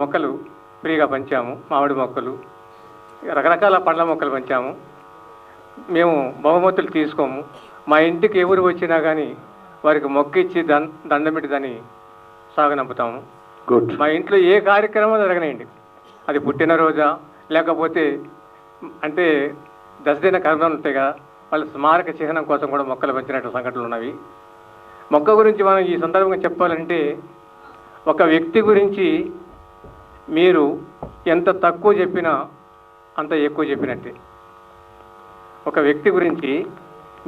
మొక్కలు ఫ్రీగా పంచాము. మామిడి మొక్కలు, రకరకాల పండ్ల మొక్కలు పంచాము. మేము బహుమతులు తీసుకోము. మా ఇంటికి ఎవరు వచ్చినా కానీ వారికి మొక్క ఇచ్చి దండం పెట్టి సాగనంపుతాము. గుడ్. మా ఇంట్లో ఏ కార్యక్రమం జరగనండి, అది పుట్టినరోజా లేకపోతే అంటే దశదిన కర్మలు ఉంటాయి కదా, వాళ్ళ స్మారక చిహ్నం కోసం కూడా మొక్కలు పంచినట్టు సంఘటనలు ఉన్నవి. మొక్క గురించి మనం ఈ సందర్భంగా చెప్పాలంటే, ఒక వ్యక్తి గురించి మీరు ఎంత తక్కువ చెప్పినా అంత ఎక్కువ చెప్పినట్టే. ఒక వ్యక్తి గురించి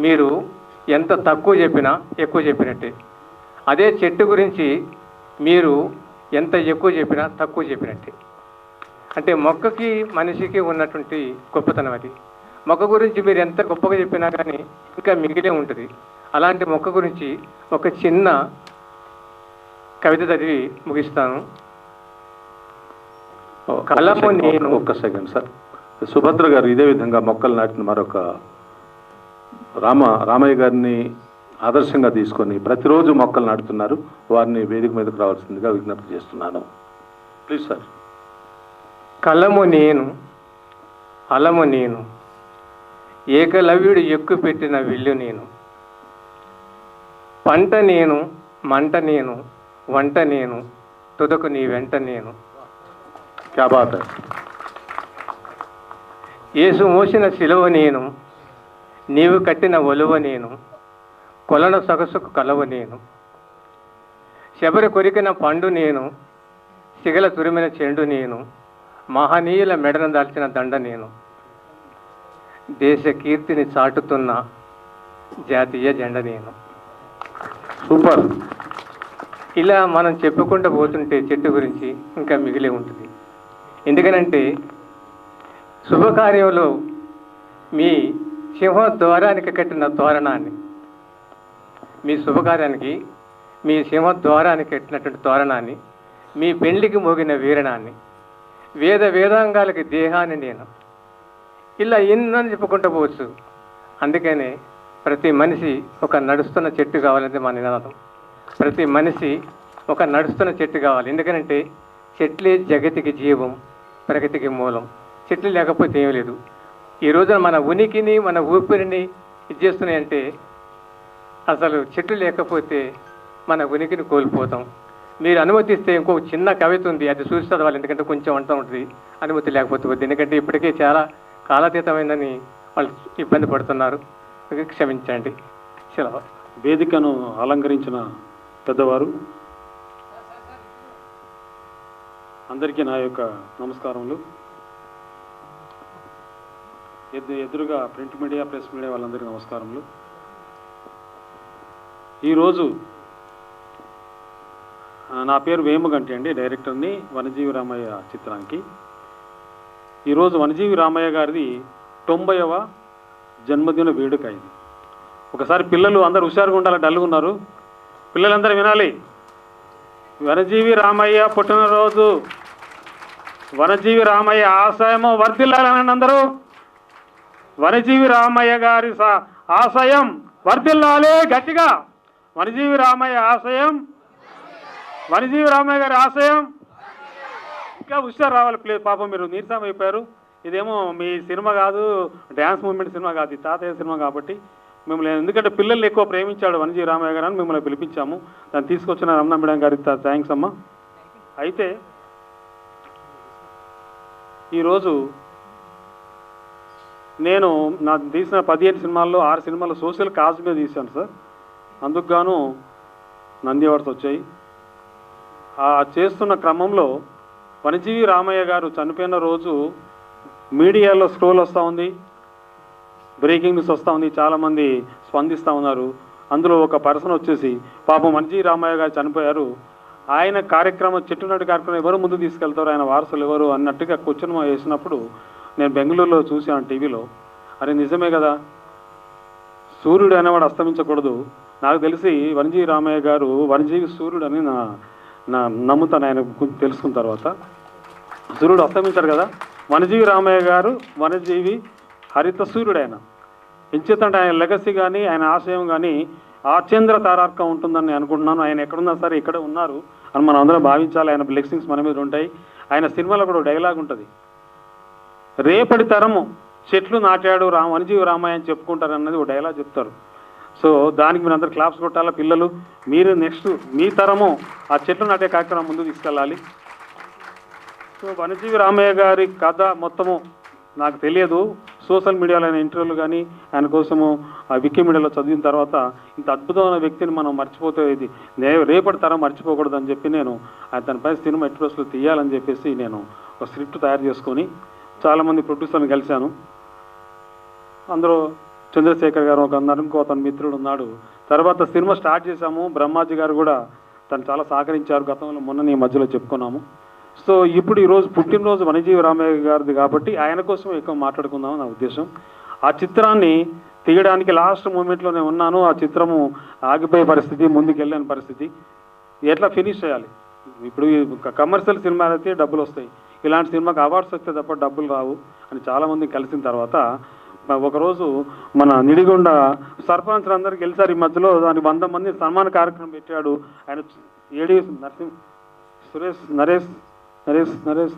మీరు ఎంత తక్కువ చెప్పినా ఎక్కువ చెప్పినట్టే. అదే చెట్టు గురించి మీరు ఎంత ఎక్కువ చెప్పినా తక్కువ చెప్పినట్టే. అంటే మొక్కకి మనిషికి ఉన్నటువంటి గొప్పతనం అది. మొక్క గురించి మీరు ఎంత గొప్పగా చెప్పినా కానీ ఇంకా మిగిలే ఉంటుంది. అలాంటి మొక్క గురించి ఒక చిన్న కవిత చదివి ముగిస్తాను. కలము నేను. ఒక్క సెకండ్ సార్. సుభద్ర గారు ఇదే విధంగా మొక్కలు నాటిన మరొక రామయ్య గారిని ఆదర్శంగా తీసుకొని ప్రతిరోజు మొక్కలు నాటుతున్నారు. వారిని వేదిక మీదకు రావాల్సిందిగా విజ్ఞప్తి చేస్తున్నాను. Please sir. కలము నేను, అలము నేను, ఏకలవ్యుడు ఎక్కు పెట్టిన విల్లు నేను, పంట నేను, మంట నేను, వంట నేను, తుదకు నీ వెంట నేను. క్యా బాత్ హై. యేసు మోసిన శిలువ నేను, నీవు కట్టిన ఒలువ నేను, కొలను సొగసుకు కలవ నేను, శబరి కొరికిన పండు నేను, సిగల తురిమిన చెండు నేను, మహనీయుల మెడను దాల్చిన దండ నేను, దేశ కీర్తిని చాటుతున్న జాతీయ జెండ నేను. సూపర్. ఇలా మనం చెప్పుకుంటూ పోతుంటే చెట్టు గురించి ఇంకా మిగిలే ఉంటుంది. ఎందుకనంటే శుభకార్యంలో మీ సింహద్వారానికి కట్టిన తోరణాన్ని, మీ శుభకార్యానికి మీ సింహద్వారానికి కట్టినటువంటి తోరణాన్ని, మీ పెళ్లికి మోగిన వీరణాన్ని, వేదాంగాలకి దేహాన్ని నేను, ఇలా ఎన్నని చెప్పుకుంటూ పోవచ్చు. అందుకనే ప్రతి మనిషి ఒక నడుస్తున్న చెట్టు కావాలంటే మా నినాదం. ప్రతి మనిషి ఒక నడుస్తున్న చెట్టు కావాలి. ఎందుకంటే చెట్లే జగతికి జీవం, ప్రగతికి మూలం. చెట్లు లేకపోతే ఏమీ లేదు. ఈ రోజున మన ఉనికిని, మన ఊపిరిని ఇచ్చేస్తున్నాయంటే అసలు చెట్లు లేకపోతే మన ఉనికిని కోల్పోతాం. మీరు అనుమతిస్తే ఇంకొక చిన్న కవిత ఉంది, అది చూసి చదవాలి. ఎందుకంటే కొంచెం అంటూ ఉంటుంది, అనుమతి లేకపోతే వద్దు. ఎందుకంటే ఇప్పటికే చాలా కాలాతీతమైందని వాళ్ళు ఇబ్బంది పడుతున్నారు. క్షమించండి. సెలవు. వేదికను అలంకరించిన పెద్దవారు అందరికీ నా యొక్క నమస్కారములు. ఎదురుగా ప్రింట్ మీడియా, ప్రెస్ మీడియా వాళ్ళందరికీ నమస్కారములు. ఈరోజు నా పేరు వేమగంటి అండి, డైరెక్టర్ని వనజీవి రామయ్య చిత్రానికి. ఈరోజు వనజీవి రామయ్య గారిది 90వ జన్మదిన వేడుక ఇది. ఒకసారి పిల్లలు అందరూ హుషారుగా ఉండాలి, డల్గా ఉన్నారు. పిల్లలందరూ వినాలి. వనజీవి రామయ్య పుట్టినరోజు, వనజీవి రామయ్య ఆశయము వర్ధిల్లాలని అందరూ. వనజీవి రామయ్య గారి ఆశయం వర్ధిల్లాలి గట్టిగా. వనజీవి రామయ్య ఆశయం, వనజీవి రామయ్య గారి ఆశయం. ఇంకా హుషారు రావాలి ప్లీజ్. పాపం మీరు నీరసం అయిపోయారు. ఇదేమో మీ సినిమా కాదు, డ్యాన్స్ మూమెంట్ సినిమా కాదు, ఇది తాతయ్య సినిమా. కాబట్టి మిమ్మల్ని, ఎందుకంటే పిల్లల్ని ఎక్కువ ప్రేమించాడు వనజీవి రామయ్య గారు అని మిమ్మల్ని పిలిపించాము. దాన్ని తీసుకొచ్చిన రమణ మేడం గారికి థ్యాంక్స్ అమ్మా. అయితే ఈరోజు నేను తీసిన 15 సినిమాల్లో 6 సినిమాలు సోషల్ కాజ్ మీద తీశాను సార్. అందుకు గాను నంది అవార్డ్స్ వచ్చాయి. చేస్తున్న క్రమంలో వనజీవి రామయ్య గారు చనిపోయిన రోజు మీడియాలో స్క్రోల్ వస్తూ ఉంది, బ్రేకింగ్ న్యూస్ వస్తూ ఉంది, చాలామంది స్పందిస్తూ ఉన్నారు. అందులో ఒక పర్సన్ వచ్చేసి, పాపం వనజీవి రామయ్య గారు చనిపోయారు, ఆయన కార్యక్రమం, చెట్టునాటి కార్యక్రమం ఎవరు ముందు తీసుకెళ్తారు, ఆయన వారసులు ఎవరు అన్నట్టుగా క్వశ్చన్ వేసినప్పుడు నేను బెంగళూరులో చూశాను టీవీలో. అరే నిజమే కదా, సూర్యుడు అనేవాడు అస్తమించకూడదు. నాకు తెలిసి వనజీవి రామయ్య గారు వనజీవి సూర్యుడు అని నా నమ్ముతాను. ఆయన తెలుసుకున్న తర్వాత సూర్యుడు అస్తమించాడు కదా, వనజీవి రామయ్య గారు వనజీవి హరిత సూర్యుడు. ఆయన ఎంచేతంటే ఆయన లెగసీ కానీ ఆయన ఆశయం కానీ ఆచంద్ర తారార్కం ఉంటుందని అనుకుంటున్నాను. ఆయన ఎక్కడున్నా సరే ఇక్కడ ఉన్నారు అని మనం అందరం భావించాలి. ఆయన బ్లెస్సింగ్స్ మన మీద ఉంటాయి. ఆయన సినిమాలో కూడా డైలాగ్ ఉంటుంది, రేపటి తరము చెట్లు నాటాడు వనజీవి రామయ్య అని చెప్పుకుంటారు అన్నది ఒక డైలాగ్ చెప్తారు. సో దానికి మీరు అందరు క్లాప్స్ కొట్టాలా. పిల్లలు మీరు నెక్స్ట్ మీ తరము ఆ చెట్లు నాటే కార్యక్రమం ముందుకు తీసుకెళ్ళాలి. సో వనజీవి రామయ్య గారి కథ మొత్తము నాకు తెలియదు, సోషల్ మీడియాలో ఆయన ఇంటర్వ్యూలు కానీ ఆయన కోసము ఆ వికీమీడియాలో చదివిన తర్వాత ఇంత అద్భుతమైన వ్యక్తిని మనం మర్చిపోతే ఇది రేపటి తరం మర్చిపోకూడదని చెప్పి నేను తనపై సినిమా ఎట్టి రోజులు తీయాలని చెప్పేసి నేను ఒక స్క్రిప్ట్ తయారు చేసుకొని చాలామంది ప్రొడ్యూసర్ని కలిశాను. అందరూ చంద్రశేఖర్ గారు ఒక అన్నారు, ఇంకో అతని మిత్రుడు ఉన్నాడు. తర్వాత సినిమా స్టార్ట్ చేశాము. బ్రహ్మాజీ గారు కూడా తను చాలా సహకరించారు. గతంలో మొన్న ఈ మధ్యలో చెప్పుకున్నాము. సో ఇప్పుడు ఈరోజు పుట్టినరోజు వనజీవి రామయ్య గారిది కాబట్టి ఆయన కోసం ఎక్కువ మాట్లాడుకుందామని నా ఉద్దేశం. ఆ చిత్రాన్ని తీయడానికి లాస్ట్ మూమెంట్లో నేను ఉన్నాను. ఆ చిత్రము ఆగిపోయే పరిస్థితి, ముందుకు వెళ్ళని పరిస్థితి. ఎట్లా ఫినిష్ చేయాలి? ఇప్పుడు కమర్షియల్ సినిమా అయితే డబ్బులు వస్తాయి, ఇలాంటి సినిమాకి అవార్డ్స్ వస్తే తప్ప డబ్బులు రావు అని చాలామంది కలిసిన తర్వాత ఒకరోజు మన నిడిగొండ సర్పంచ్ అందరికి గెలిచారు. ఈ మధ్యలో దానికి 100 మంది సన్మాన కార్యక్రమం పెట్టాడు. ఆయన ఏడి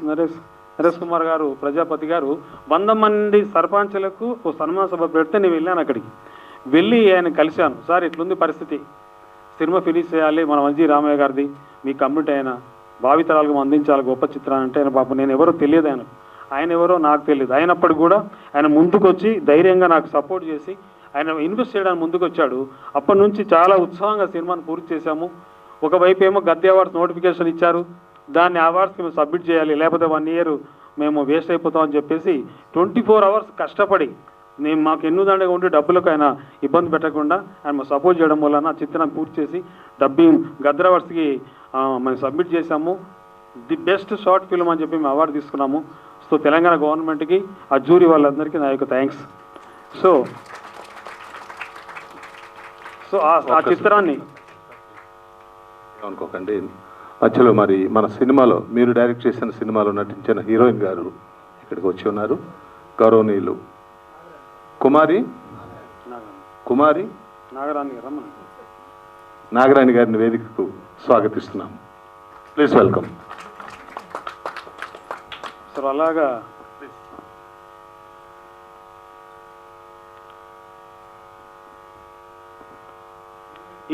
నరేష్ కుమార్ గారు, ప్రజాపతి గారు 100 మంది సర్పంచులకు ఓ సన్మాన సభ పెడితే నేను వెళ్ళాను. అక్కడికి వెళ్ళి ఆయన కలిశాను. సార్ ఇట్లుంది పరిస్థితి, సినిమా ఫినిష్ చేయాలి, మన వనజీవి రామయ్య గారిది, మీ కమ్యూనిటీ అయినా భావితరాలకు అందించాలి గొప్ప చిత్రాన్ని అంటే, ఆయన పాపం నేను ఎవరో తెలియదు, ఆయన ఎవరో నాకు తెలియదు. అయినప్పటికీ కూడా ఆయన ముందుకు వచ్చి ధైర్యంగా నాకు సపోర్ట్ చేసి ఆయన ఇన్వెస్ట్ చేయడానికి ముందుకు వచ్చాడు. అప్పటి నుంచి చాలా ఉత్సాహంగా సినిమాను పూర్తి చేశాము. ఒకవైపు ఏమో గద్దె అవార్డ్స్ నోటిఫికేషన్ ఇచ్చారు, దాన్ని అవార్డ్స్కి మేము సబ్మిట్ చేయాలి, లేకపోతే 1 ఇయర్ మేము వేస్ట్ అయిపోతామని చెప్పేసి 24 hours కష్టపడి నేను మాకు ఎన్నుదండగా ఉండి డబ్బులకు ఆయన ఇబ్బంది పెట్టకుండా ఆయన సపోర్ట్ చేయడం వలన చిత్రాన్ని పూర్తి చేసి డబ్బింగ్ గద్దె అవార్డ్స్కి మేము సబ్మిట్ చేశాము. ది బెస్ట్ షార్ట్ ఫిల్మ్ అని చెప్పి మేము అవార్డు తీసుకున్నాము. సో తెలంగాణ గవర్నమెంట్కి, ఆ జ్యూరీ వాళ్ళందరికీ నా యొక్క థ్యాంక్స్. సో ఆ చిత్రాన్ని అనుకోకండి. మధ్యలో మరి మన సినిమాలో మీరు డైరెక్ట్ చేసిన సినిమాలో నటించిన హీరోయిన్ గారు ఇక్కడికి వచ్చి ఉన్నారు. గౌరవనీయులు కుమారి నాగరాణి గారిని వేదికకు స్వాగతిస్తున్నాము. Please welcome. సార్ అలాగా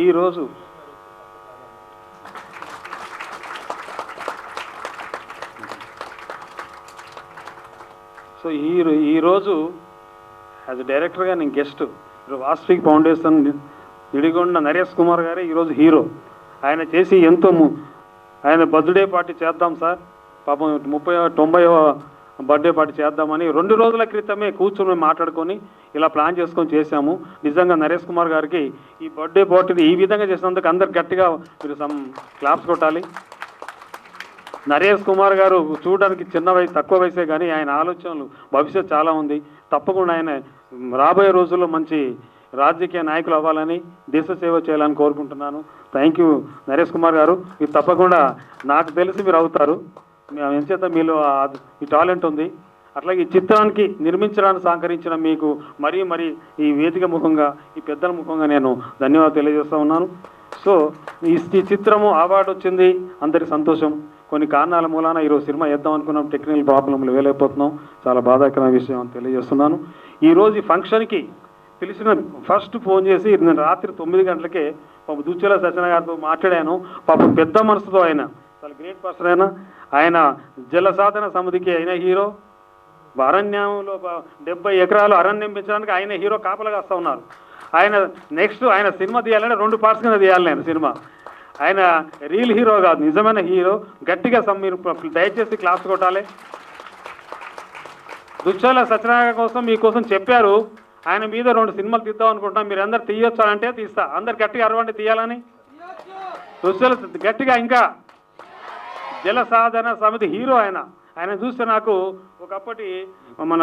ఈరోజు ఈరోజు యాజ్ డైరెక్టర్గా నేను గెస్ట్. వాస్విక్ ఫౌండేషన్ నిడిగొండ నరేష్ కుమార్ గారే ఈరోజు హీరో. ఆయన చేసి ఎంతో ఆయన బర్త్డే పార్టీ చేద్దాం సార్, పాపం 90వ బర్త్డే పార్టీ చేద్దామని 2 రోజుల క్రితమే కూర్చొని మాట్లాడుకొని ఇలా ప్లాన్ చేసుకొని చేశాము. నిజంగా నరేష్ కుమార్ గారికి ఈ బర్త్డే పార్టీని ఈ విధంగా చేసినందుకు అందరు గట్టిగా మీరు క్లాప్స్ కొట్టాలి. నరేష్ కుమార్ గారు చూడడానికి చిన్న వయసు, తక్కువ వయసే కానీ ఆయన ఆలోచనలు భవిష్యత్తు చాలా ఉంది. తప్పకుండా ఆయన రాబోయే రోజుల్లో మంచి రాజకీయ నాయకులు అవ్వాలని, దేశ సేవ చేయాలని కోరుకుంటున్నాను. థ్యాంక్ యూ నరేష్ కుమార్ గారు. మీరు తప్పకుండా నాకు తెలిసి మీరు అవుతారు. ఎంచేత మీలో ఈ టాలెంట్ ఉంది. అట్లాగే ఈ చిత్రానికి నిర్మించడానికి సహకరించిన మీకు మరీ ఈ వేదిక ముఖంగా, ఈ పెద్దల ముఖంగా నేను ధన్యవాదాలు తెలియజేస్తూ ఉన్నాను. సో ఈ చిత్రము అవార్డు వచ్చింది, అందరికి సంతోషం. కొన్ని కారణాల మూలాన ఈరోజు సినిమా వేద్దాం అనుకున్నాం, టెక్నికల్ ప్రాబ్లంలు వేలైపోతున్నాం. చాలా బాధాకరమైన విషయం అని తెలియజేస్తున్నాను. ఈరోజు ఈ ఫంక్షన్కి పిలిచిన ఫస్ట్ ఫోన్ చేసి నేను రాత్రి 9 గంటలకే పాపం దుచ్చెల సత్యనారాయణ గారితో మాట్లాడాను. పాపం పెద్ద మనసుతో ఆయన చాలా గ్రేట్ పర్సన్. ఆయన జల సాధన సమితికి అయిన హీరో. అరణ్యంలో 70 ఎకరాలు అరణ్యం పెంచడానికి ఆయన హీరో కాపలా వస్తూ ఉన్నారు. ఆయన నెక్స్ట్ ఆయన సినిమా తీయాలంటే 2 పార్ట్స్ కింద తీయాలి నేను సినిమా. ఆయన రియల్ హీరో కాదు, నిజమైన హీరో. గట్టిగా మీరు దయచేసి క్లాస్ కొట్టాలి. దుచ్చెల సత్యనారాయణ కోసం మీకోసం చెప్పారు, ఆయన మీద 2 సినిమాలు తీద్దాం అనుకుంటున్నాం, మీరు అందరు తీయొచ్చు అంటే తీస్తా. అందరు గట్టిగా అరవండి తీయాలని. దుచ్చెల గట్టిగా. ఇంకా జల సాధన సమితి హీరో ఆయన చూస్తే నాకు ఒకప్పటి మన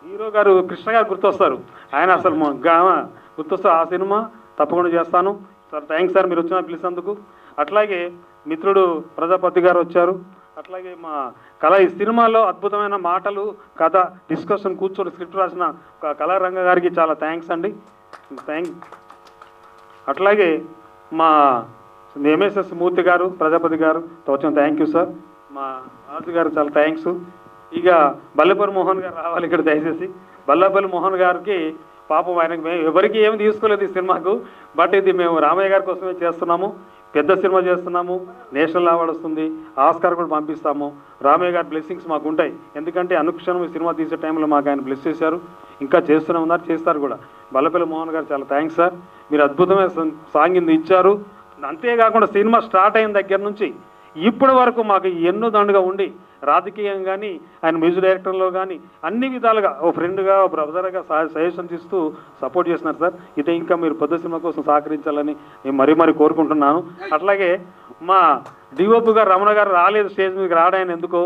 హీరో గారు కృష్ణ గారు గుర్తొస్తారు. ఆయన అసలు గుర్తొస్తారు. ఆ సినిమా తప్పకుండా చేస్తాను సార్. థ్యాంక్స్ సార్ మీరు వచ్చిన పిలిచినందుకు. అట్లాగే మిత్రుడు ప్రజాపతి గారు వచ్చారు. అట్లాగే మా ఈ సినిమాలో అద్భుతమైన మాటలు, కథ, డిస్కషన్ కూర్చొని స్క్రిప్ట్ రాసిన కళారంగ గారికి చాలా థ్యాంక్స్ అండి. అట్లాగే మా ఎంఎస్ఎస్ మూర్తి గారు, ప్రజాపతి గారు తోచం థ్యాంక్ యూ సార్. మా రాజు గారు చాలా థ్యాంక్స్. ఇక బల్లెపల్లి మోహన్ గారు రావాలి ఇక్కడ దయచేసి. బల్లెపల్లి మోహన్ గారికి పాపం ఆయనకి మేము ఎవరికి ఏమి తీసుకోలేదు ఈ సినిమాకు, బట్ ఇది మేము రామయ్య గారి కోసమే చేస్తున్నాము. పెద్ద సినిమా చేస్తున్నాము, నేషనల్ అవార్డు వస్తుంది, ఆస్కార్ కూడా పంపిస్తాము. రామయ్య గారి బ్లెస్సింగ్స్ మాకు ఉంటాయి, ఎందుకంటే అనుక్షణం ఈ సినిమా తీసే టైంలో మాకు ఆయన బ్లెస్ చేశారు, ఇంకా చేస్తూనే ఉన్నారు, చేస్తారు కూడా. బల్లపల్లి మోహన్ గారు చాలా థ్యాంక్స్ సార్. మీరు అద్భుతమైన సాంగ్ ఇచ్చారు. అంతేకాకుండా సినిమా స్టార్ట్ అయిన దగ్గర నుంచి ఇప్పటి వరకు మాకు ఎన్నో దండుగా ఉండి రాజకీయం కానీ ఆయన మ్యూజిక్ డైరెక్టర్లో కానీ అన్ని విధాలుగా ఓ ఫ్రెండ్గా, ఓ బ్రదర్గా సజెషన్స్ ఇస్తూ సపోర్ట్ చేస్తున్నారు సార్. ఇదే ఇంకా మీరు పెద్ద సినిమా కోసం సహకరించాలని నేను మరీ కోరుకుంటున్నాను. అట్లాగే మా డిఓపి గారు రమణ గారు రాలేదు స్టేజ్ మీదకి రావడానికి. ఎందుకో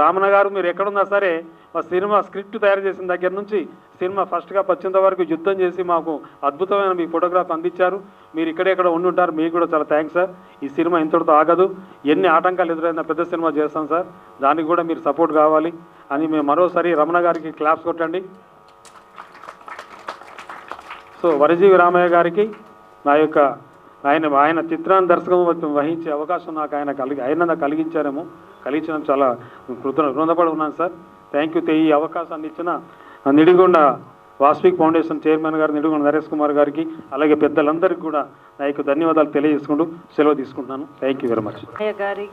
రామణ గారు మీరు ఎక్కడున్నా సరే మా సినిమా స్క్రిప్ట్ తయారు చేసిన దగ్గర నుంచి సినిమా ఫస్ట్గా వచ్చేంత వరకు యుద్ధం చేసి మాకు అద్భుతమైన మీ ఫోటోగ్రాఫ్ అందించారు. మీరు ఇక్కడెక్కడ ఉండి ఉంటారు, మీకు కూడా చాలా థ్యాంక్స్ సార్. ఈ సినిమా ఇంతటితో ఆగదు, ఎన్ని ఆటంకాలు ఎదురైనా పెద్ద సినిమా చేస్తాం సార్, దానికి కూడా మీరు సపోర్ట్ కావాలి అని మేము మరోసారి రమణ గారికి క్లాప్స్ కొట్టండి. సో వనజీవి రామయ్య గారికి నా యొక్క ఆయన చిత్రాన్ని దర్శకత్వం వహించే అవకాశం నాకు ఆయన కలిగించారేమో చాలా రుణపడి ఉన్నాను సార్. Thank you. ఈ అవకాశాన్ని ఇచ్చిన నిడిగొండ వాస్విక్ ఫౌండేషన్ చైర్మన్ గారు నిడిగొండ నరేష్ కుమార్ గారికి, అలాగే పెద్దలందరికీ కూడా నా యొక్క ధన్యవాదాలు తెలియజేసుకుంటూ సెలవు తీసుకుంటున్నాను. Thank you very much. Ramaiah గారి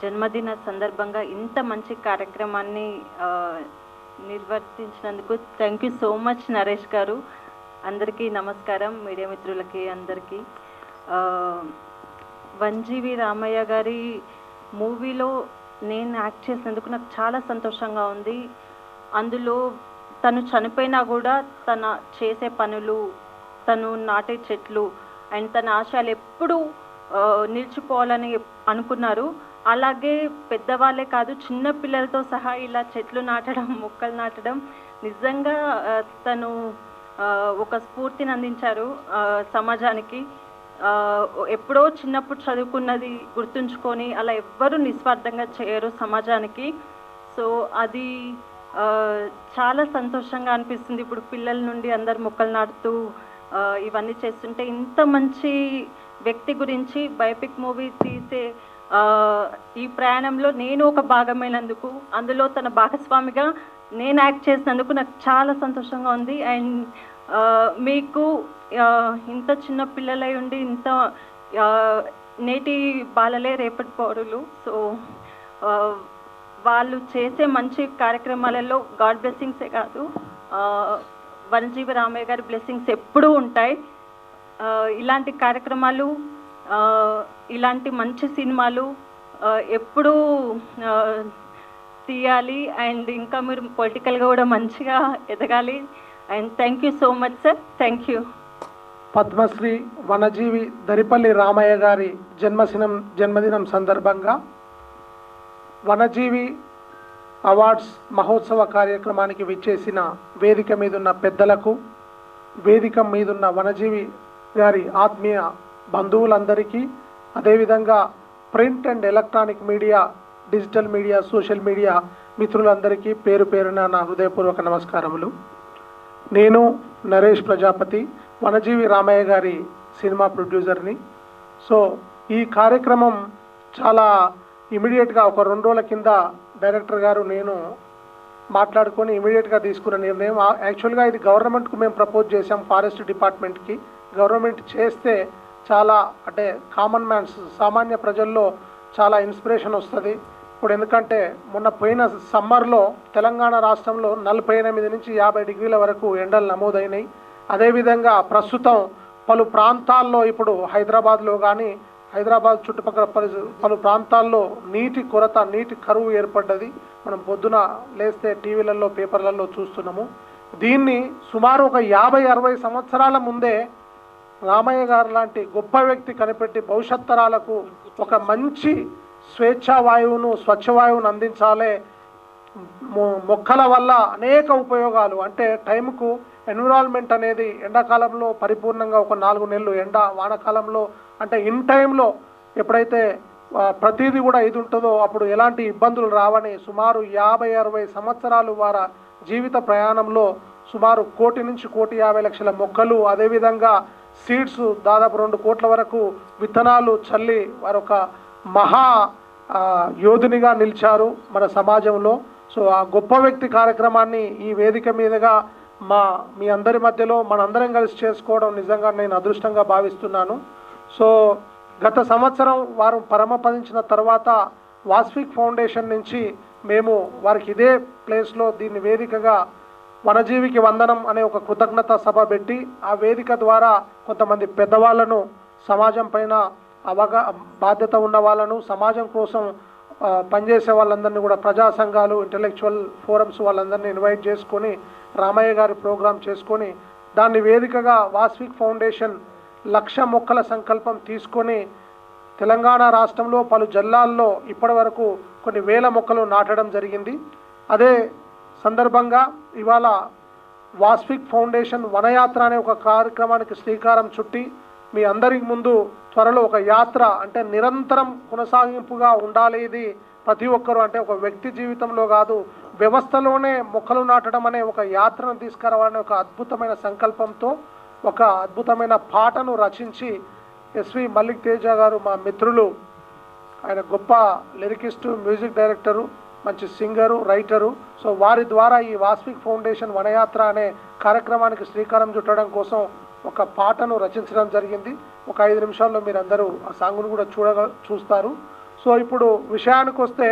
జన్మదిన సందర్భంగా ఇంత మంచి కార్యక్రమాన్ని నిర్వర్తించినందుకు thank you so much Naresh గారు. అందరికీ నమస్కారం, మీడియా మిత్రులకి అందరికీ. వనజీవి రామయ్య గారి మూవీలో నేను యాక్ట్ చేసినందుకు నాకు చాలా సంతోషంగా ఉంది. అందులో తను చనిపోయినా కూడా తన చేసే పనులు, తను నాటే చెట్లు అండ్ తన ఆశయాలు ఎప్పుడూ నిలిచిపోవాలని అనుకున్నారు. అలాగే పెద్దవాళ్ళే కాదు, చిన్న పిల్లలతో సహా ఇలా చెట్లు నాటడం, మొక్కలు నాటడం నిజంగా తను ఒక స్ఫూర్తిని అందించారు సమాజానికి. ఎప్పుడో చిన్నప్పుడు చదువుకున్నది గుర్తుంచుకొని అలా ఎవ్వరూ నిస్వార్థంగా చేయరు సమాజానికి. సో అది చాలా సంతోషంగా అనిపిస్తుంది. ఇప్పుడు పిల్లల నుండి అందరు మొక్కలు నాటుతూ ఇవన్నీ చేస్తుంటే ఇంత మంచి వ్యక్తి గురించి బయోపిక్ మూవీ తీసే ఈ ప్రయాణంలో నేను ఒక భాగమైనందుకు, అందులో తన భాగస్వామిగా నేను యాక్ట్ చేసినందుకు నాకు చాలా సంతోషంగా ఉంది. అండ్ మీకు ఇంత చిన్న పిల్లలై ఉండి ఇంత నేటి బాలలే రేపటి పౌరులు. సో వాళ్ళు చేసే మంచి కార్యక్రమాలలో గాడ్ బ్లెస్సింగ్సే కాదు, వనజీవి రామయ్య గారి బ్లెస్సింగ్స్ ఎప్పుడూ ఉంటాయి. ఇలాంటి కార్యక్రమాలు, ఇలాంటి మంచి సినిమాలు ఎప్పుడూ తీయాలి. అండ్ ఇంకా మీరు పొలిటికల్గా కూడా మంచిగా ఎదగాలి. And thank you so much sir. Thank you. Padmashri Vanajeevi Daripalli Ramaiah గారి జన్మదినం సందర్భంగా వనజీవి అవార్డ్స్ మహోత్సవ కార్యక్రమానికి విచ్చేసిన వేదిక మీదున్న పెద్దలకు, వేదిక మీదున్న వనజీవి గారి ఆత్మీయ బంధువులందరికీ, అదేవిధంగా print and electronic media, digital media, social media మిత్రులందరికీ పేరు పేరున నా హృదయపూర్వక నమస్కారములు. నేను నరేష్ ప్రజాపతి, వనజీవి రామయ్య గారి సినిమా ప్రొడ్యూసర్ని. సో ఈ కార్యక్రమం చాలా ఇమీడియట్గా ఒక 2 రోజుల కింద డైరెక్టర్ గారు నేను మాట్లాడుకొని ఇమీడియట్గా తీసుకున్న నిర్ణయం. యాక్చువల్గా ఇది గవర్నమెంట్కు మేము ప్రపోజ్ చేసాం, ఫారెస్ట్ డిపార్ట్మెంట్కి. గవర్నమెంట్ చేస్తే చాలా అంటే కామన్ మ్యాన్స్, సామాన్య ప్రజల్లో చాలా ఇన్స్పిరేషన్ వస్తుంది. ఇప్పుడు ఎందుకంటే మొన్న పోయిన సమ్మర్లో తెలంగాణ రాష్ట్రంలో 48 నుంచి 50 డిగ్రీల వరకు ఎండలు నమోదైనాయి. అదేవిధంగా ప్రస్తుతం పలు ప్రాంతాల్లో, ఇప్పుడు హైదరాబాద్లో కానీ హైదరాబాద్ చుట్టుపక్కల పలు ప్రాంతాల్లో నీటి కొరత, నీటి కరువు ఏర్పడ్డది. మనం పొద్దున లేస్తే టీవీలలో, పేపర్లలో చూస్తున్నాము. దీన్ని సుమారు ఒక 50-60 సంవత్సరాల ముందే రామయ్య గారు లాంటి గొప్ప వ్యక్తి కనిపెట్టి భవిష్యత్ తరాలకు ఒక మంచి స్వేచ్ఛావాయువును, స్వచ్ఛవాయువును అందించాలి. మొక్కల వల్ల అనేక ఉపయోగాలు, అంటే టైంకు ఎన్విరాన్మెంట్ అనేది ఎండాకాలంలో పరిపూర్ణంగా ఒక 4 నెలలు ఎండ, వానాకాలంలో అంటే ఇన్ టైంలో ఎప్పుడైతే ప్రతిదీ కూడా ఇది ఉంటుందో అప్పుడు ఎలాంటి ఇబ్బందులు రావని సుమారు 50-60 సంవత్సరాలు వారి జీవిత ప్రయాణంలో సుమారు 1 కోటి నుంచి 1,50,00,000 మొక్కలు, అదేవిధంగా సీడ్స్ దాదాపు 2 కోట్ల వరకు విత్తనాలు చల్లి వారు ఒక మహా యోధునిగా నిలిచారు మన సమాజంలో. సో ఆ గొప్ప వ్యక్తి కార్యక్రమాన్ని ఈ వేదిక మీదుగా మీ అందరి మధ్యలో మనందరం కలిసి చేసుకోవడం నిజంగా నేను అదృష్టంగా భావిస్తున్నాను. సో గత సంవత్సరం వారు పరమపదించిన తర్వాత వాస్విక్ ఫౌండేషన్ నుంచి మేము వారికి ఇదే ప్లేస్లో దీన్ని వేదికగా వనజీవికి వందనం అనే ఒక కృతజ్ఞత సభ పెట్టి ఆ వేదిక ద్వారా కొంతమంది పెద్దవాళ్లను, సమాజం పైన బాధ్యత ఉన్న వాళ్ళను, సమాజం కోసం పనిచేసే వాళ్ళందరినీ కూడా, ప్రజా సంఘాలు, ఇంటలెక్చువల్ ఫోరమ్స్ వాళ్ళందరినీ ఇన్వైట్ చేసుకొని రామయ్య గారి ప్రోగ్రాం చేసుకొని దాన్ని వేదికగా వాస్విక్ ఫౌండేషన్ 1,00,000 మొక్కల సంకల్పం తీసుకొని తెలంగాణ రాష్ట్రంలో పలు జిల్లాల్లో ఇప్పటి వరకు కొన్ని వేల మొక్కలు నాటడం జరిగింది. అదే సందర్భంగా ఇవాళ వాస్విక్ ఫౌండేషన్ వనయాత్ర అనే ఒక కార్యక్రమానికి శ్రీకారం చుట్టి మీ అందరి ముందు త్వరలో ఒక యాత్ర, అంటే నిరంతరం కొనసాగింపుగా ఉండాలి ఇది ప్రతి ఒక్కరూ, అంటే ఒక వ్యక్తి జీవితంలో కాదు వ్యవస్థలోనే మొక్కలు నాటడం అనే ఒక యాత్రను తీసుకురావాలనే ఒక అద్భుతమైన సంకల్పంతో ఒక అద్భుతమైన పాటను రచించి ఎస్వి మల్లిక్ తేజ గారు మా మిత్రులు, ఆయన గొప్ప లిరికిస్టు, మ్యూజిక్ డైరెక్టరు, మంచి సింగరు, రైటరు. సో వారి ద్వారా ఈ వాస్విక్ ఫౌండేషన్ వనయాత్ర అనే కార్యక్రమానికి శ్రీకారం చుట్టడం కోసం ఒక పాటను రచించడం జరిగింది. ఒక 5 నిమిషాల్లో మీరందరూ ఆ సాంగ్ను కూడా చూస్తారు. సో ఇప్పుడు విషయానికి వస్తే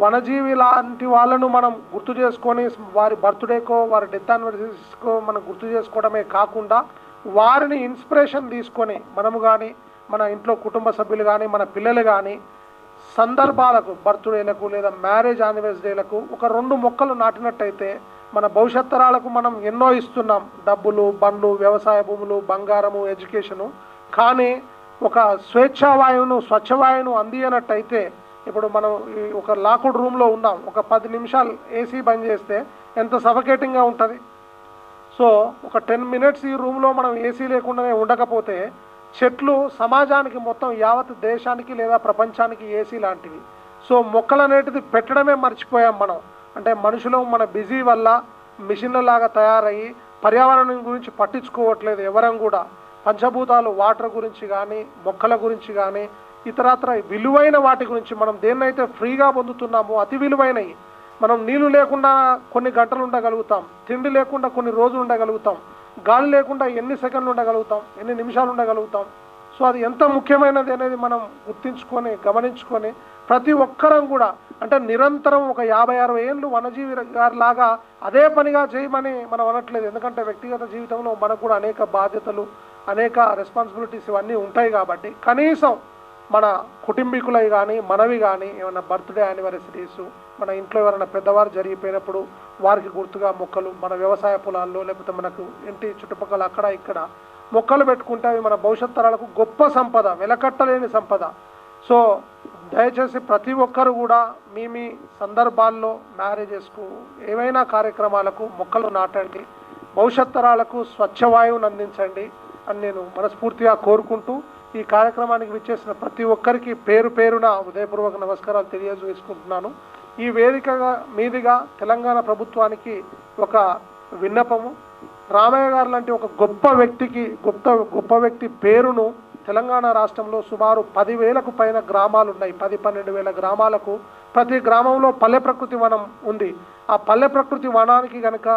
వనజీవి లాంటి వాళ్ళను మనం గుర్తు చేసుకొని వారి బర్త్డేకో వారి డెత్ యానివర్సరీస్కో మనం గుర్తు చేసుకోవడమే కాకుండా వారిని ఇన్స్పిరేషన్ తీసుకొని మనము కానీ, మన ఇంట్లో కుటుంబ సభ్యులు కానీ, మన పిల్లలు కానీ సందర్భాలకు, బర్త్డేలకు లేదా మ్యారేజ్ యానివర్సరీలకు ఒక 2 మొక్కలు నాటినట్టయితే మన భవిష్యత్ తరాలకు మనం ఎన్నో ఇస్తున్నాం, డబ్బులు, బండ్లు, వ్యవసాయ భూములు, బంగారము, ఎడ్యుకేషను. కానీ ఒక స్వేచ్ఛావాయువును, స్వచ్ఛవాయువును అందియనట్టయితే, ఇప్పుడు మనం ఒక లాక్డ్ రూమ్లో ఉన్నాం, ఒక 10 నిమిషాలు ఏసీ బంద్ చేస్తే ఎంత సఫకేటింగ్గా ఉంటుంది. సో ఒక 10 మినిట్స్ ఈ రూమ్లో మనం ఏసీ లేకుండానే ఉండకపోతే చెట్లు సమాజానికి మొత్తం యావత్ దేశానికి లేదా ప్రపంచానికి ఏసీ లాంటివి. సో మొక్కలు అనేటిది పెట్టడమే మర్చిపోయాం మనం. అంటే మనుషులు మన బిజీ వల్ల మిషన్లలాగా తయారయ్యి పర్యావరణం గురించి పట్టించుకోవట్లేదు ఎవరం కూడా. పంచభూతాలు వాటర్ గురించి కానీ, మొక్కల గురించి కానీ, ఇతరత్ర విలువైన వాటి గురించి మనం దేన్నైతే ఫ్రీగా పొందుతున్నామో అతి విలువైనవి. మనం నీళ్లు లేకుండా కొన్ని గంటలు ఉండగలుగుతాం, తిండి లేకుండా కొన్ని రోజులు ఉండగలుగుతాం, గాలి లేకుండా ఎన్ని సెకండ్లు ఉండగలుగుతాం, ఎన్ని నిమిషాలు ఉండగలుగుతాం. సో అది ఎంత ముఖ్యమైనది అనేది మనం గుర్తించుకొని గమనించుకొని ప్రతి ఒక్కరం కూడా, అంటే నిరంతరం ఒక 50-60 ఏళ్ళు వనజీవి గారి లాగా అదే పనిగా చేయమని మనం అనట్లేదు. ఎందుకంటే వ్యక్తిగత జీవితంలో మనకు కూడా అనేక బాధ్యతలు, అనేక రెస్పాన్సిబిలిటీస్ ఇవన్నీ ఉంటాయి. కాబట్టి కనీసం మన కుటుంబీకులవి కానీ, మనవి కానీ, ఏమైనా బర్త్డే యానివర్సరీస్, మన ఇంట్లో ఎవరైనా పెద్దవారు జరిగిపోయినప్పుడు వారికి గుర్తుగా మొక్కలు, మన వ్యవసాయ పొలాల్లో లేకపోతే మనకు ఇంటి చుట్టుపక్కల అక్కడ ఇక్కడ మొక్కలు పెట్టుకుంటే అవి మన భవిష్యత్ తరాలకు గొప్ప సంపద, వెలకట్టలేని సంపద. సో దయచేసి ప్రతి ఒక్కరు కూడా మీ సందర్భాల్లో, మ్యారేజెస్కు, ఏవైనా కార్యక్రమాలకు మొక్కలు నాటండి, భవిష్యత్ తరాలకు స్వచ్ఛవాయువును అందించండి అని నేను మనస్ఫూర్తిగా కోరుకుంటూ ఈ కార్యక్రమానికి విచ్చేసిన ప్రతి ఒక్కరికి పేరు పేరున హృదయపూర్వక నమస్కారాలు తెలియజేసుకుంటున్నాను. ఈ వేదిక మీదుగా తెలంగాణ ప్రభుత్వానికి ఒక విన్నపము, రామయ్య గారు లాంటి ఒక గొప్ప వ్యక్తి పేరును తెలంగాణ రాష్ట్రంలో సుమారు 10,000కు పైన గ్రామాలు ఉన్నాయి. 10-12 వేల గ్రామాలకు ప్రతి గ్రామంలో పల్లె ప్రకృతి వనం ఉంది. ఆ పల్లె ప్రకృతి వనానికి కనుక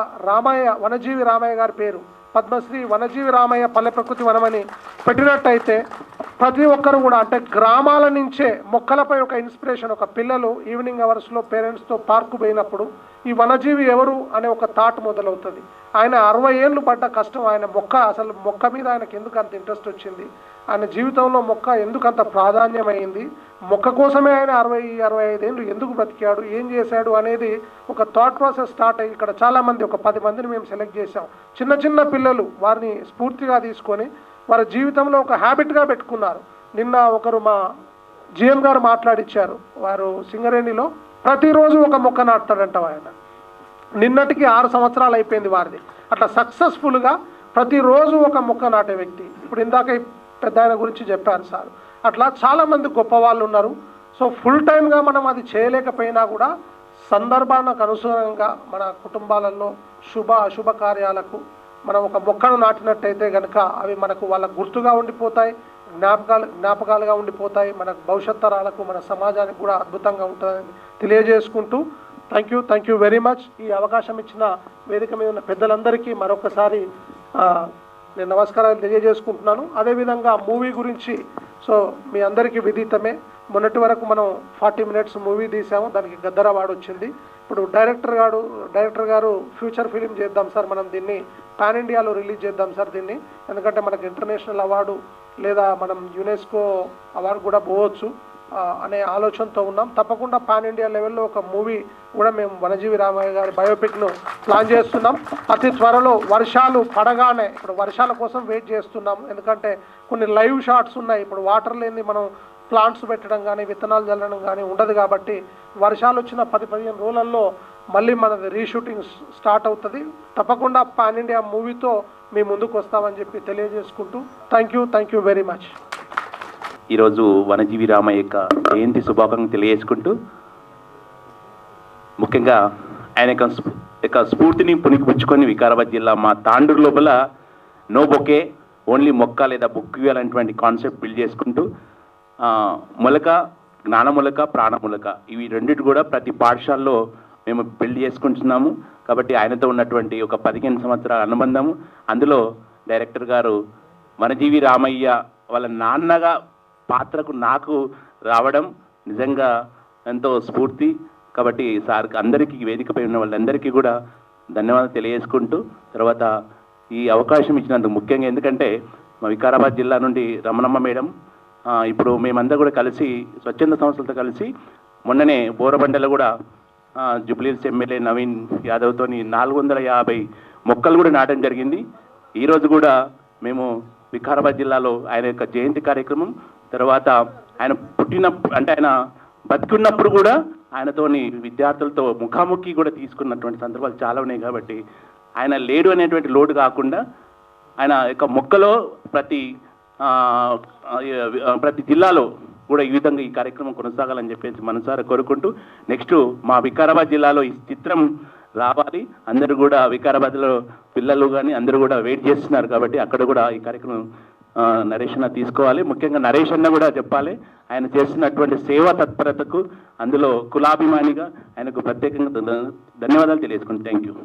వనజీవి రామయ్య గారి పేరు పద్మశ్రీ వనజీవి రామయ్య పల్లె ప్రకృతి వనమని పెట్టినట్టయితే ప్రతి ఒక్కరు కూడా, అంటే గ్రామాల నుంచే మొక్కలపై ఒక ఇన్స్పిరేషన్, ఒక పిల్లలు ఈవినింగ్ అవర్స్లో పేరెంట్స్తో పార్కు పోయినప్పుడు ఈ వనజీవి ఎవరు అనే ఒక థాట్ మొదలవుతుంది. ఆయన 60 ఏళ్ళు పడ్డ కష్టం, ఆయన అసలు మొక్క మీద ఆయనకు ఎందుకు అంత ఇంట్రెస్ట్ వచ్చింది, ఆయన జీవితంలో మొక్క ఎందుకు అంత ప్రాధాన్యమైంది, మొక్క కోసమే ఆయన 60-65 ఏళ్ళు ఎందుకు బ్రతికాడు, ఏం చేశాడు అనేది ఒక థాట్ ప్రాసెస్ స్టార్ట్ అయ్యి ఇక్కడ చాలామంది, ఒక 10 మందిని మేము సెలెక్ట్ చేశాం. చిన్న పిల్లలు వారిని స్ఫూర్తిగా తీసుకొని వారి జీవితంలో ఒక హ్యాబిట్గా పెట్టుకున్నారు. నిన్న ఒకరు మా జిఎం గారు మాట్లాడిచ్చారు, వారు సింగరేణిలో ప్రతిరోజు ఒక మొక్క నాటుతాడంట ఆయన. నిన్నటికి 6 సంవత్సరాలు అయిపోయింది వారిది. అట్లా సక్సెస్ఫుల్గా ప్రతిరోజు ఒక మొక్క నాటే వ్యక్తి. ఇప్పుడు ఇందాక పెద్ద ఆయన గురించి చెప్పారు సార్. అట్లా చాలామంది గొప్ప వాళ్ళు ఉన్నారు. సో ఫుల్ టైమ్గా మనం అది చేయలేకపోయినా కూడా సందర్భానికి అనుసారంగా మన కుటుంబాలలో అశుభ కార్యాలకు మనం ఒక మొక్కను నాటినట్టయితే కనుక అవి మనకు వాళ్ళ గుర్తుగా ఉండిపోతాయి, జ్ఞాపకాలుగా ఉండిపోతాయి, మన భవిష్యత్ తరాలకు మన సమాజానికి కూడా అద్భుతంగా ఉంటుందని తెలియజేసుకుంటూ థ్యాంక్ యూ వెరీ మచ్. ఈ అవకాశం ఇచ్చిన వేదిక మీద ఉన్న పెద్దలందరికీ మరొకసారి నేను నమస్కారాలు తెలియజేసుకుంటున్నాను. అదేవిధంగా మూవీ గురించి మీ అందరికీ విదితమే, మొన్నటి వరకు మనం 40 minutes మూవీ తీసాము, దానికి గద్దర్ అవార్డు వచ్చింది. ఇప్పుడు డైరెక్టర్ గారు ఫ్యూచర్ ఫిలిం చేద్దాం సార్, మనం దీన్ని పాన్ ఇండియాలో రిలీజ్ చేద్దాం సార్ దీన్ని, ఎందుకంటే మనకు ఇంటర్నేషనల్ అవార్డు లేదా మనం యునెస్కో అవార్డు కూడా పోవచ్చు అనే ఆలోచనతో ఉన్నాం. తప్పకుండా పాన్ ఇండియా లెవెల్లో ఒక మూవీ కూడా మేము వనజీవి రామయ్య గారి బయోపిక్ను ప్లాన్ చేస్తున్నాం. అతి త్వరలో వర్షాలు పడగానే, ఇప్పుడు వర్షాల కోసం వెయిట్ చేస్తున్నాం, ఎందుకంటే కొన్ని లైవ్ షాట్స్ ఉన్నాయి. ఇప్పుడు వాటర్ లేని మనం ప్లాంట్స్ పెట్టడం కానీ విత్తనాలు చల్లడం కానీ ఉండదు, కాబట్టి వర్షాలు వచ్చిన 10-15 రోజులలో మళ్ళీ మనది రీషూటింగ్ స్టార్ట్ అవుతుంది. తప్పకుండా పాన్ ఇండియా మూవీతో మీ ముందుకు వస్తామని చెప్పి తెలియజేసుకుంటూ థ్యాంక్ యూ వెరీ మచ్. ఈరోజు వనజీవి రామయ్య యొక్క జయంతి శుభాకాంక్షలు తెలియజేసుకుంటూ, ముఖ్యంగా ఆయన యొక్క స్ఫూర్తిని పుణికిపుచ్చుకొని వికారాబాద్ జిల్లా మా తాండూరు లోపల నో బొకే ఓన్లీ మొక్క లేదా బుక్ ఇవ్వాలనేటువంటి కాన్సెప్ట్ బిల్డ్ చేసుకుంటూ మొలక, జ్ఞానమొలక, ప్రాణమొలక ఇవి రెండిటి కూడా ప్రతి పాఠశాలలో మేము బిల్డ్ చేసుకుంటున్నాము. కాబట్టి ఆయనతో ఉన్నటువంటి ఒక 15 సంవత్సరాల అనుబంధము, అందులో డైరెక్టర్ గారు వనజీవి రామయ్య వాళ్ళ నాన్నగా పాత్రకు నాకు రావడం నిజంగా ఎంతో స్ఫూర్తి. కాబట్టి సార్కి అందరికీ, వేదికపై ఉన్న వాళ్ళందరికీ కూడా ధన్యవాదాలు తెలియజేసుకుంటూ, తర్వాత ఈ అవకాశం ఇచ్చినందుకు ముఖ్యంగా, ఎందుకంటే మా వికారాబాద్ జిల్లా నుండి రమణమ్మ మేడం, ఇప్పుడు మేమందరూ కూడా కలిసి స్వచ్ఛంద సంస్థలతో కలిసి మొన్ననే బోరబండలో కూడా జూబ్లీహిల్స్ ఎమ్మెల్యే నవీన్ యాదవ్తోని 450 మొక్కలు కూడా నాటడం జరిగింది. ఈరోజు కూడా మేము వికారాబాద్ జిల్లాలో ఆయన యొక్క జయంతి కార్యక్రమం, తర్వాత ఆయన ఆయన బతికున్నప్పుడు కూడా ఆయనతోని విద్యార్థులతో ముఖాముఖి కూడా తీసుకున్నటువంటి సందర్భాలు చాలా ఉన్నాయి. కాబట్టి ఆయన లేడు అనేటువంటి లోటు కాకుండా ఆయన యొక్క మొక్కలో ప్రతి జిల్లాలో కూడా ఈ విధంగా ఈ కార్యక్రమం కొనసాగాలని చెప్పేసి మనసారా కోరుకుంటూ, నెక్స్ట్ మా వికారాబాద్ జిల్లాలో ఈ చిత్రం రావాలి. అందరూ కూడా వికారాబాద్లో పిల్లలు కానీ అందరూ కూడా వెయిట్ చేస్తున్నారు. కాబట్టి అక్కడ కూడా ఈ కార్యక్రమం నరేష్ అన్న తీసుకోవాలి. ముఖ్యంగా నరేష్ అన్న కూడా చెప్పాలి, ఆయన చేస్తున్నటువంటి సేవా తత్పరతకు, అందులో కులాభిమానిగా ఆయనకు ప్రత్యేకంగా ధన్యవాదాలు తెలియజేసుకుంటాను. Thank you.